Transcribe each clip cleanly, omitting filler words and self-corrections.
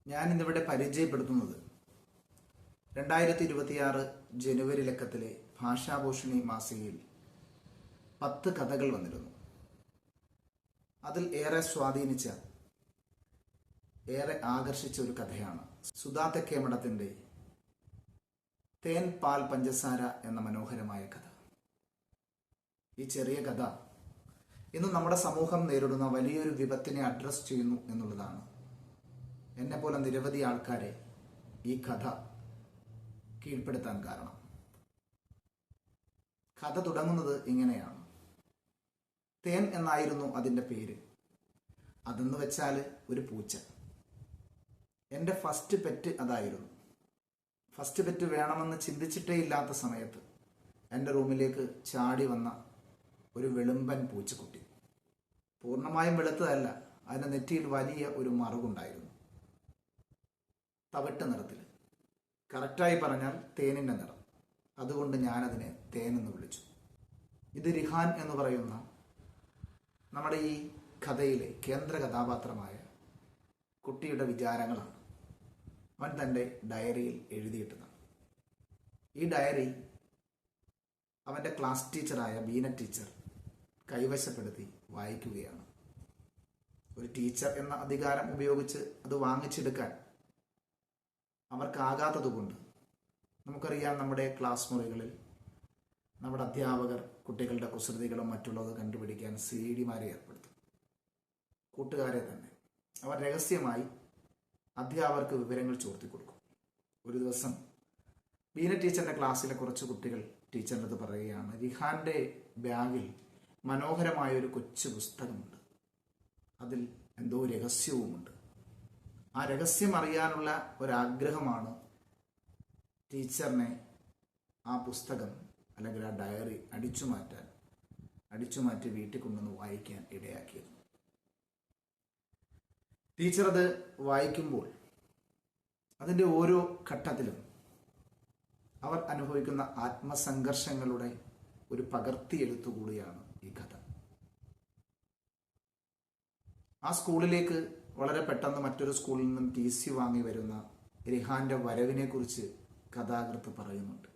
ഞാൻ ഇന്നിവിടെ പരിചയപ്പെടുത്തുന്നത് 2026 ജനുവരി ലക്കത്തിലെ ഭാഷാഭൂഷണി മാസികയിൽ 10 കഥകൾ വന്നിരുന്നു. അതിൽ ഏറെ സ്വാധീനിച്ച, ഏറെ ആകർഷിച്ച ഒരു കഥയാണ് സുധാ തെക്കേമഠത്തിന്റെ തേൻ പാൽ പഞ്ചസാര എന്ന മനോഹരമായ കഥ. ഈ ചെറിയ കഥ ഇന്ന് നമ്മുടെ സമൂഹം നേരിടുന്ന വലിയൊരു വിപത്തിനെ അഡ്രസ് ചെയ്യുന്നു എന്നുള്ളതാണ് എന്നെപ്പോലെ നിരവധി ആൾക്കാരെ ഈ കഥ കീഴ്പ്പെടുത്താൻ കാരണം. കഥ തുടങ്ങുന്നത് ഇങ്ങനെയാണ്. തേൻ എന്നായിരുന്നു അതിൻ്റെ പേര്. അതെന്ന് വെച്ചാൽ ഒരു പൂച്ച. എൻ്റെ ഫസ്റ്റ് പെറ്റ് അതായിരുന്നു. ഫസ്റ്റ് പെറ്റ് വേണമെന്ന് ചിന്തിച്ചിട്ടേ ഇല്ലാത്ത സമയത്ത് എൻ്റെ റൂമിലേക്ക് ചാടി വന്ന ഒരു വെളുമ്പൻ പൂച്ചക്കുട്ടി. പൂർണ്ണമായും വെളുത്തതല്ല, അതിൻ്റെ നെറ്റിയിൽ വലിയ ഒരു മറുകുണ്ടായിരുന്നു. തവിട്ട് നിറത്തിൽ, കറക്റ്റായി പറഞ്ഞാൽ തേനിൻ്റെ നിറം. അതുകൊണ്ട് ഞാനതിനെ തേനെന്ന് വിളിച്ചു. ഇത് റിഹാൻ എന്ന് പറയുന്ന നമ്മുടെ ഈ കഥയിലെ കേന്ദ്ര കഥാപാത്രമായ കുട്ടിയുടെ വിചാരങ്ങളാണ് അവൻ തൻ്റെ ഡയറിയിൽ എഴുതിയിട്ടതാണ്. ഈ ഡയറി അവൻ്റെ ക്ലാസ് ടീച്ചറായ ബീന ടീച്ചർ കൈവശപ്പെടുത്തി വായിക്കുകയാണ്. ഒരു ടീച്ചർ എന്ന അധികാരം ഉപയോഗിച്ച് അത് വാങ്ങിച്ചെടുക്കാൻ അവർക്കാകാത്തതുകൊണ്ട്, നമുക്കറിയാം, നമ്മുടെ ക്ലാസ് മുറികളിൽ നമ്മുടെ അധ്യാപകർ കുട്ടികളുടെ കുസൃതികളും മറ്റുള്ളത് കണ്ടുപിടിക്കാൻ CD-മാരെ ഏർപ്പെടുത്തും. കൂട്ടുകാരെ തന്നെ അവർ രഹസ്യമായി അധ്യാപകർക്ക് വിവരങ്ങൾ ചോർത്തി കൊടുക്കും. ഒരു ദിവസം ബീന ടീച്ചറിന്റെ ക്ലാസ്സിലെ കുറച്ച് കുട്ടികൾ ടീച്ചറിൻ്റെ അടുത്ത് പറയുകയാണ്, റിഹാന്റെ ബാഗിൽ മനോഹരമായൊരു കൊച്ചു പുസ്തകമുണ്ട്, അതിൽ എന്തോ രഹസ്യവുമുണ്ട്. ആ രഹസ്യം അറിയാനുള്ള ഒരാഗ്രഹമാണ് ടീച്ചറിനെ ആ പുസ്തകം അല്ലെങ്കിൽ ആ ഡയറി അടിച്ചുമാറ്റി വീട്ടിൽ കൊണ്ടുവന്ന് വായിക്കാൻ ഇടയാക്കിയത്. ടീച്ചർ അത് വായിക്കുമ്പോൾ അതിൻ്റെ ഓരോ ഘട്ടത്തിലും അവർ അനുഭവിക്കുന്ന ആത്മസംഘർഷങ്ങളുടെ ഒരു പകർത്തിയെഴുത്തു കൂടിയാണ് ഈ കഥ. ആ സ്കൂളിലേക്ക് വളരെ പെട്ടെന്ന് മറ്റൊരു സ്കൂളിൽ നിന്നും TC വാങ്ങി വരുന്ന റിഹാന്റെ വരവിനെ കുറിച്ച് കഥാകൃത്ത് പറയുന്നുണ്ട്.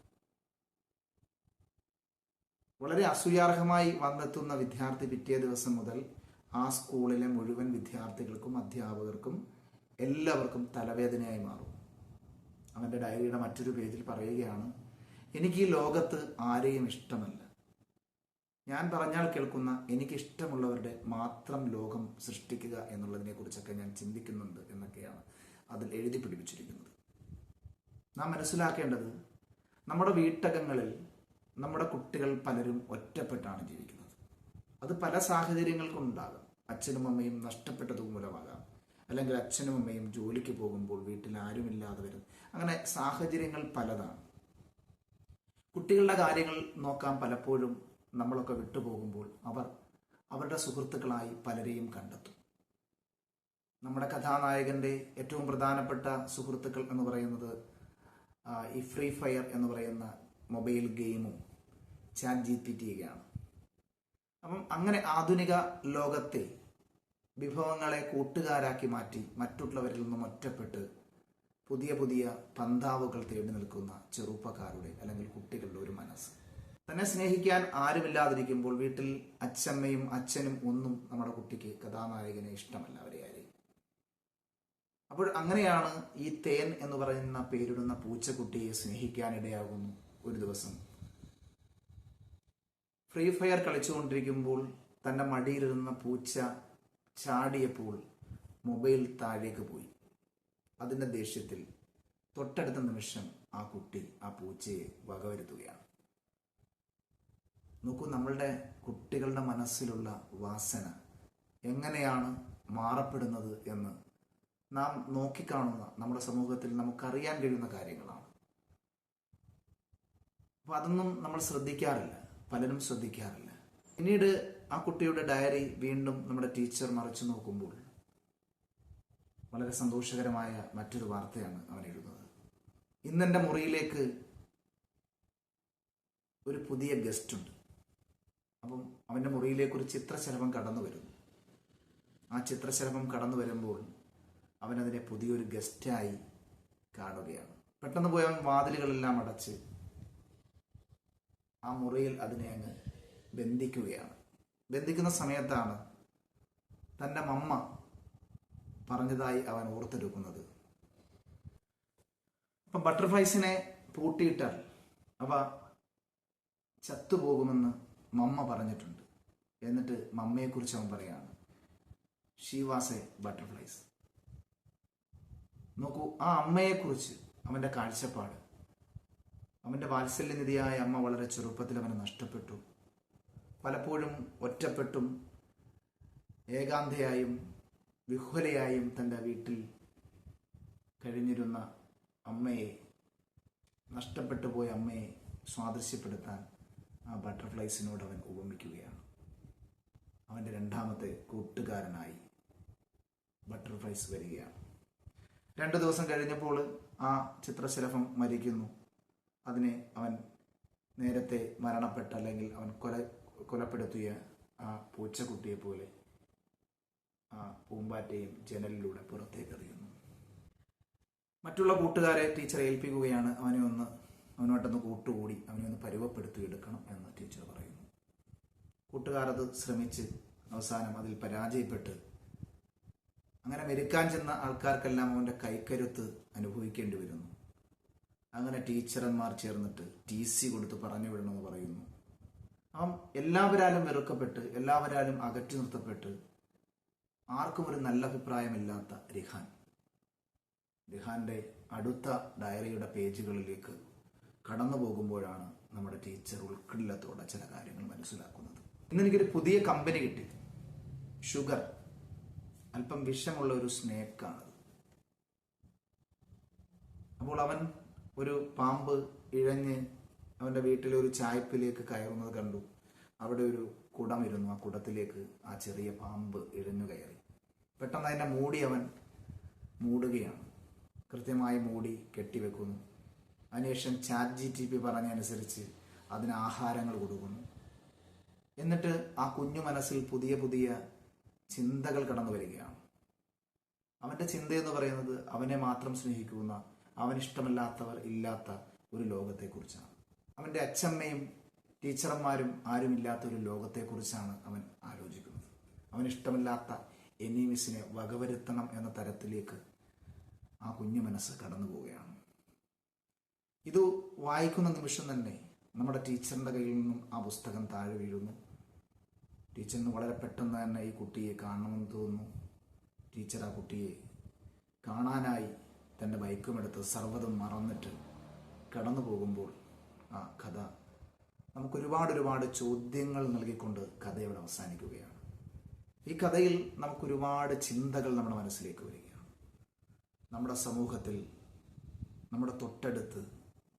വളരെ അസൂയാർഹമായി വന്നെത്തുന്ന വിദ്യാർത്ഥി പിറ്റേ ദിവസം മുതൽ ആ സ്കൂളിലെ മുഴുവൻ വിദ്യാർത്ഥികൾക്കും അധ്യാപകർക്കും എല്ലാവർക്കും തലവേദനയായി മാറും. അവൻ്റെ ഡയറിയുടെ മറ്റൊരു പേജിൽ പറയുകയാണ്, എനിക്ക് ഈ ലോകത്ത് ആരെയും ഇഷ്ടമല്ല. ഞാൻ പറഞ്ഞാൽ കേൾക്കുന്ന എനിക്കിഷ്ടമുള്ളവരുടെ മാത്രം ലോകം സൃഷ്ടിക്കുക എന്നുള്ളതിനെ കുറിച്ചൊക്കെ ഞാൻ ചിന്തിക്കുന്നുണ്ട് എന്നൊക്കെയാണ് അതിൽ എഴുതി പിടിപ്പിച്ചിരിക്കുന്നത്. നാം മനസ്സിലാക്കേണ്ടത്, നമ്മുടെ വീട്ടകങ്ങളിൽ നമ്മുടെ കുട്ടികൾ പലരും ഒറ്റപ്പെട്ടാണ് ജീവിക്കുന്നത്. അത് പല സാഹചര്യങ്ങൾക്കുണ്ടാകാം. അച്ഛനും അമ്മയും നഷ്ടപ്പെട്ടത് മൂലമാകാം, അല്ലെങ്കിൽ അച്ഛനും അമ്മയും ജോലിക്ക് പോകുമ്പോൾ വീട്ടിൽ ആരുമില്ലാതെ വരും. അങ്ങനെ സാഹചര്യങ്ങൾ പലതാണ്. കുട്ടികളുടെ കാര്യങ്ങൾ നോക്കാൻ പലപ്പോഴും നമ്മളൊക്കെ വിട്ടുപോകുമ്പോൾ അവർ അവരുടെ സുഹൃത്തുക്കളായി പലരെയും കണ്ടെത്തും. നമ്മുടെ കഥാനായകന്റെ ഏറ്റവും പ്രധാനപ്പെട്ട സുഹൃത്തുക്കൾ എന്ന് പറയുന്നത് ഈ ഫ്രീ ഫയർ എന്ന് പറയുന്ന മൊബൈൽ ഗെയിമും ChatGPT യൊക്കെയാണ്. അപ്പം അങ്ങനെ ആധുനിക ലോകത്തെ വിഭവങ്ങളെ കൂട്ടുകാരാക്കി മാറ്റി മറ്റുള്ളവരിൽ നിന്നും ഒറ്റപ്പെട്ട് പുതിയ പുതിയ പന്താവുകൾ തേടി നിൽക്കുന്ന ചെറുപ്പക്കാരുടെ അല്ലെങ്കിൽ കുട്ടികളുടെ ഒരു മനസ്സ്. തന്നെ സ്നേഹിക്കാൻ ആരുമില്ലാതിരിക്കുമ്പോൾ വീട്ടിൽ അച്ഛമ്മയും അച്ഛനും ഒന്നും നമ്മുടെ കുട്ടിക്ക്, കഥാനായകനെ ഇഷ്ടമല്ല, അവരെ ആരെയും. അപ്പോൾ അങ്ങനെയാണ് ഈ തേൻ എന്ന് പറയുന്ന പേരിടുന്ന പൂച്ചക്കുട്ടിയെ സ്നേഹിക്കാനിടയാകുന്നു. ഒരു ദിവസം ഫ്രീ ഫയർ കളിച്ചുകൊണ്ടിരിക്കുമ്പോൾ തൻ്റെ മടിയിലിരുന്ന പൂച്ച ചാടിയപ്പോൾ മൊബൈൽ താഴേക്ക് പോയി. അതിൻ്റെ ദേഷ്യത്തിൽ തൊട്ടടുത്ത നിമിഷം ആ കുട്ടി ആ പൂച്ചയെ വകവരുത്തുകയാണ്. നോക്കൂ, നമ്മളുടെ കുട്ടികളുടെ മനസ്സിലുള്ള വാസന എങ്ങനെയാണ് മാറപ്പെടുന്നത് എന്ന് നാം നോക്കിക്കാണുന്ന നമ്മുടെ സമൂഹത്തിൽ നമുക്കറിയാൻ കഴിയുന്ന കാര്യങ്ങളാണ്. അപ്പോൾ അതൊന്നും നമ്മൾ ശ്രദ്ധിക്കാറില്ല, പലരും ശ്രദ്ധിക്കാറില്ല. പിന്നീട് ആ കുട്ടിയുടെ ഡയറി വീണ്ടും നമ്മുടെ ടീച്ചർ മറിച്ചു നോക്കുമ്പോൾ വളരെ സന്തോഷകരമായ മറ്റൊരു വാർത്തയാണ് അവൻ എഴുതുന്നത്. ഇന്നെൻ്റെ മുറിയിലേക്ക് ഒരു പുതിയ ഗസ്റ്റ് ഉണ്ട്. അപ്പം അവൻ്റെ മുറിയിലേക്ക് ഒരു ചിത്രശലഭം കടന്നു വരുന്നു. ആ ചിത്രശലഭം കടന്നു വരുമ്പോൾ അവനതിനെ പുതിയൊരു ഗസ്റ്റായി കാണുകയാണ്. പെട്ടെന്ന് പോയി അവൻ വാതിലുകളെല്ലാം അടച്ച് ആ മുറിയിൽ അതിനെ അങ്ങ് ബന്ധിക്കുകയാണ്. ബന്ധിക്കുന്ന സമയത്താണ് തൻ്റെ മമ്മ പറഞ്ഞതായി അവൻ ഓർത്തെടുക്കുന്നത്. അപ്പം ബട്ടർഫ്ലൈസിനെ പൂട്ടിയിട്ടാൽ അവ ചത്തുപോകുമെന്ന് മമ്മ പറഞ്ഞിട്ടുണ്ട്. എന്നിട്ട് മമ്മയെക്കുറിച്ച് അവൻ പറയാണ്, ഷീ വാസ് എ ബട്ടർഫ്ലൈസ്. നോക്കൂ, ആ അമ്മയെക്കുറിച്ച് അവൻ്റെ കാഴ്ചപ്പാട്. അവൻ്റെ വാത്സല്യനിധിയായ അമ്മ വളരെ ചെറുപ്പത്തിൽ അവനെ നഷ്ടപ്പെട്ടു. പലപ്പോഴും ഒറ്റപ്പെട്ടും ഏകാന്തയായും വിഹ്വലയായും തൻ്റെ വീട്ടിൽ കഴിഞ്ഞിരുന്ന അമ്മയെ, നഷ്ടപ്പെട്ടു പോയ അമ്മയെ സാദൃശ്യപ്പെടുത്താൻ ആ ബട്ടർഫ്ലൈസിനോട് അവൻ ഉപമിക്കുകയാണ്. അവൻ്റെ രണ്ടാമത്തെ കൂട്ടുകാരനായി ബട്ടർഫ്ലൈസ് വരികയാണ്. 2 ദിവസം കഴിഞ്ഞപ്പോൾ ആ ചിത്രശലഭം മരിക്കുന്നു. അതിനെ അവൻ നേരത്തെ മരണപ്പെട്ട, അല്ലെങ്കിൽ അവൻ കൊലപ്പെടുത്തിയ ആ പൂച്ചക്കുട്ടിയെ പോലെ ആ പൂമ്പാറ്റയും ജനലിലൂടെ പുറത്തേക്ക് എറിയുന്നു. മറ്റുള്ള കൂട്ടുകാരെ ടീച്ചർ ഏൽപ്പിക്കുകയാണ്, അവനുമായിട്ടൊന്ന് കൂട്ടുകൂടി അവനെ ഒന്ന് പരുവപ്പെടുത്തിയെടുക്കണം എന്ന് ടീച്ചർ പറയുന്നു. കൂട്ടുകാരത് ശ്രമിച്ച് അവസാനം അതിൽ പരാജയപ്പെട്ട് അങ്ങനെ മെരുക്കാൻ ചെന്ന ആൾക്കാർക്കെല്ലാം അവൻ്റെ കൈക്കരുത്ത് അനുഭവിക്കേണ്ടി വരുന്നു. അങ്ങനെ ടീച്ചർമാർ ചേർന്നിട്ട് TC കൊടുത്ത് പറഞ്ഞു വിടണമെന്ന് പറയുന്നു. അവൻ എല്ലാവരാലും വെറുക്കപ്പെട്ട്, എല്ലാവരാലും അകറ്റി നിർത്തപ്പെട്ട്, ആർക്കും ഒരു നല്ല അഭിപ്രായമില്ലാത്ത റിഹാന്റെ അടുത്ത ഡയറിയുടെ പേജുകളിലേക്ക് കടന്നു പോകുമ്പോഴാണ് നമ്മുടെ ടീച്ചർ ഉൾക്കിള്ളത്തോടെ ചില കാര്യങ്ങൾ മനസ്സിലാക്കുന്നത്. ഇന്ന് എനിക്കൊരു പുതിയ കമ്പനി കിട്ടി, ഷുഗർ. അല്പം വിഷമുള്ള ഒരു സ്നേക്കാണത്. അപ്പോൾ അവൻ ഒരു പാമ്പ് ഇഴഞ്ഞ് അവൻ്റെ വീട്ടിലെ ഒരു ചായ്പിലേക്ക് കയറുന്നത് കണ്ടു. അവിടെ ഒരു കുടമിരുന്നു. ആ കുടത്തിലേക്ക് ആ ചെറിയ പാമ്പ് ഇഴഞ്ഞു കയറി. പെട്ടെന്ന് അതിനെ അവൻ മൂടുകയാണ്. കൃത്യമായി മൂടി കെട്ടിവെക്കുന്നു. അതിനുശേഷം ChatGPT പറഞ്ഞനുസരിച്ച് അതിന് ആഹാരങ്ങൾ കൊടുക്കുന്നു. എന്നിട്ട് ആ കുഞ്ഞു മനസ്സിൽ പുതിയ പുതിയ ചിന്തകൾ കടന്നു വരികയാണ്. അവൻ്റെ ചിന്തയെന്ന് പറയുന്നത് അവനെ മാത്രം സ്നേഹിക്കുന്ന, അവനിഷ്ടമല്ലാത്തവർ ഇല്ലാത്ത ഒരു ലോകത്തെക്കുറിച്ചാണ്. അവൻ്റെ അച്ഛമ്മയും ടീച്ചർമാരും ആരുമില്ലാത്ത ഒരു ലോകത്തെക്കുറിച്ചാണ് അവൻ ആലോചിക്കുന്നത്. അവനിഷ്ടമില്ലാത്ത എനിമീസിനെ വകവരുത്തണം എന്ന തരത്തിലേക്ക് ആ കുഞ്ഞു മനസ്സ് കടന്നു പോവുകയാണ്. ഇത് വായിക്കുന്ന നിമിഷം തന്നെ നമ്മുടെ ടീച്ചറിൻ്റെ കയ്യിൽ നിന്നും ആ പുസ്തകം താഴെ വീഴുന്നു. ടീച്ചറിന് വളരെ പെട്ടെന്ന് തന്നെ ഈ കുട്ടിയെ കാണണമെന്ന് തോന്നുന്നു. ടീച്ചർ ആ കുട്ടിയെ കാണാനായി തൻ്റെ ബൈക്കുമെടുത്ത് സർവ്വതും മറന്നിട്ട് കടന്നു പോകുമ്പോൾ ആ കഥ നമുക്കൊരുപാട് ചോദ്യങ്ങൾ നൽകിക്കൊണ്ട് കഥയോട് അവസാനിക്കുകയാണ്. ഈ കഥയിൽ നമുക്കൊരുപാട് ചിന്തകൾ നമ്മുടെ മനസ്സിലേക്ക് വരികയാണ്. നമ്മുടെ സമൂഹത്തിൽ, നമ്മുടെ തൊട്ടടുത്ത്,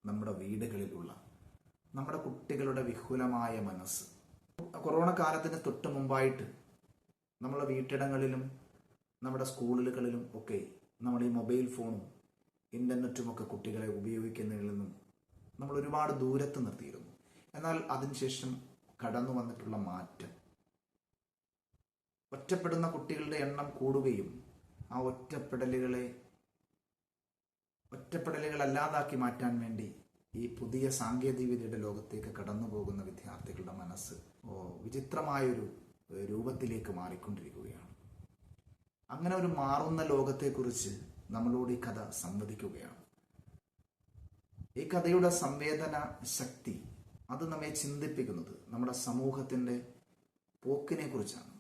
നമ്മുടെ വീടുകളിലുള്ള നമ്മുടെ കുട്ടികളുടെ വിഹുലമായ മനസ്സ്. കൊറോണ കാലത്തിന് തൊട്ട് മുമ്പായിട്ട് നമ്മളെ വീട്ടിടങ്ങളിലും നമ്മുടെ സ്കൂളുകളിലും ഒക്കെ നമ്മൾ ഈ മൊബൈൽ ഫോണും ഇൻ്റർനെറ്റുമൊക്കെ കുട്ടികളെ ഉപയോഗിക്കുന്നതിൽ നിന്നും നമ്മൾ ഒരുപാട് ദൂരത്ത് നിർത്തിയിരുന്നു. എന്നാൽ അതിനുശേഷം കടന്നു വന്നിട്ടുള്ള മാറ്റം, ഒറ്റപ്പെടുന്ന കുട്ടികളുടെ എണ്ണം കൂടുകയും ആ ഒറ്റപ്പെടലുകൾ അല്ലാതാക്കി മാറ്റാൻ വേണ്ടി ഈ പുതിയ സാങ്കേതികവിദ്യയുടെ ലോകത്തേക്ക് കടന്നു പോകുന്ന വിദ്യാർത്ഥികളുടെ മനസ്സ് വിചിത്രമായൊരു രൂപത്തിലേക്ക് മാറിക്കൊണ്ടിരിക്കുകയാണ്. അങ്ങനെ ഒരു മാറുന്ന ലോകത്തെക്കുറിച്ച് നമ്മളോട് ഈ കഥ സംവദിക്കുകയാണ്. ഈ കഥയുടെ സംവേദന ശക്തി, അത് നമ്മെ ചിന്തിപ്പിക്കുന്നത് നമ്മുടെ സമൂഹത്തിൻ്റെ പോക്കിനെ കുറിച്ചാണ്.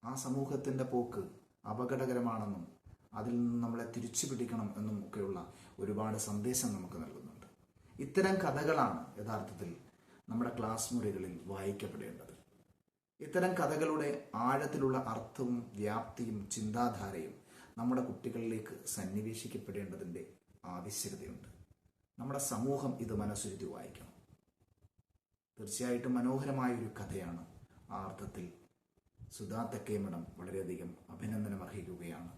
ആ സമൂഹത്തിൻ്റെ പോക്ക് അപകടകരമാണെന്നും അതിൽ നിന്ന് നമ്മളെ തിരിച്ചു പിടിക്കണം എന്നും ഒക്കെയുള്ള ഒരുപാട് സന്ദേശം നമുക്ക് നൽകുന്നുണ്ട്. ഇത്തരം കഥകളാണ് യഥാർത്ഥത്തിൽ നമ്മുടെ ക്ലാസ് മുറികളിൽ വായിക്കപ്പെടേണ്ടത്. ഇത്തരം കഥകളുടെ ആഴത്തിലുള്ള അർത്ഥവും വ്യാപ്തിയും ചിന്താധാരയും നമ്മുടെ കുട്ടികളിലേക്ക് സന്നിവേശിക്കപ്പെടേണ്ടതിൻ്റെ ആവശ്യകതയുണ്ട്. നമ്മുടെ സമൂഹം ഇത് മനസ്സിരുത്തി വായിക്കണം. തീർച്ചയായിട്ടും മനോഹരമായൊരു കഥയാണ്. ആ അർത്ഥത്തിൽ സുധാ തെക്കേമഠം വളരെയധികം അഭിനന്ദനം അർഹിക്കുകയാണ്.